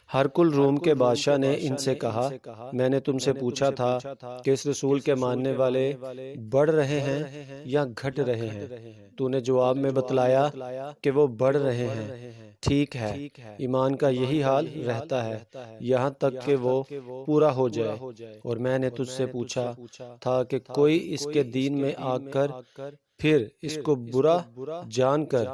ہرکل روم کے بادشاہ نے ان سے کہا، میں نے تم سے پوچھا تھا کہ اس رسول کے ماننے والے بڑھ رہے ہیں یا گھٹ رہے ہیں؟ تو نے جواب میں بتلایا کہ وہ بڑھ رہے ہیں۔ ٹھیک ہے، ایمان کا یہی حال رہتا ہے یہاں تک کہ وہ پورا ہو جائے۔ اور میں نے تجھ سے پوچھا تھا کہ کوئی اس کے دین میں آ کر پھر اس کو برا جان کر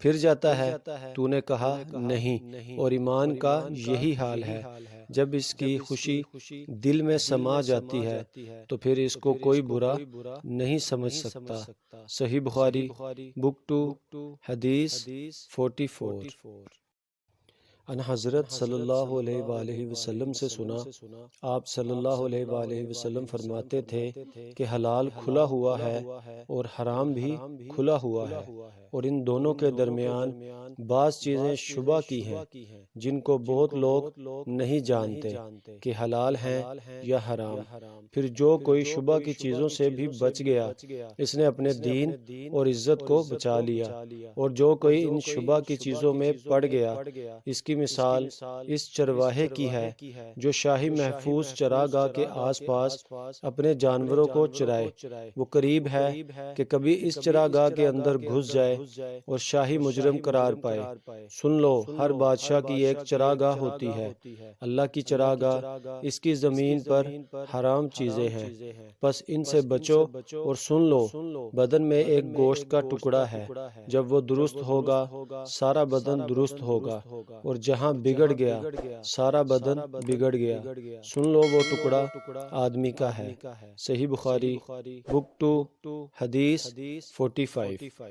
پھر جاتا ہے؟ تو نے کہا نہیں، اور ایمان کا یہی حال ہے، جب اس کی خوشی دل میں سما جاتی ہے تو پھر اس کو کوئی برا نہیں سمجھ سکتا۔ صحیح بخاری بک 2 حدیث 44۔ ان حضرت صلی اللہ علیہ وآلہ وسلم سے سنا، آپ صلی اللہ علیہ وآلہ وسلم فرماتے تھے کہ حلال کھلا ہوا ہے اور حرام بھی کھلا ہوا ہے، اور ان دونوں کے درمیان بعض چیزیں شبہ کی ہیں جن کو بہت لوگ نہیں جانتے کہ حلال ہیں یا حرام۔ پھر جو کوئی شبہ کی چیزوں سے بھی بچ گیا، اس نے اپنے دین اور عزت کو بچا لیا، اور جو کوئی ان شبہ کی چیزوں میں پڑ گیا، اس کی مثال اس چرواہے کی ہے جو شاہی محفوظ چراگاہ کے آس پاس اپنے جانوروں کو چرائے۔ وہ قریب ہے کہ کبھی اس چراگاہ کے اندر گھس جائے اور شاہی مجرم قرار پائے۔ سن لو، ہر بادشاہ کی ایک چراگاہ ہوتی ہے، اللہ کی چراگاہ اس کی زمین پر حرام چیزیں ہیں، پس ان سے بچو۔ اور سن لو، بدن میں ایک گوشت کا ٹکڑا ہے، جب وہ درست ہوگا سارا بدن درست ہوگا، اور جہاں بگڑ گیا سارا بدن بگڑ گیا۔ سن لو، وہ ٹکڑا آدمی کا ہے۔ صحیح بخاری بک 2 حدیث 45۔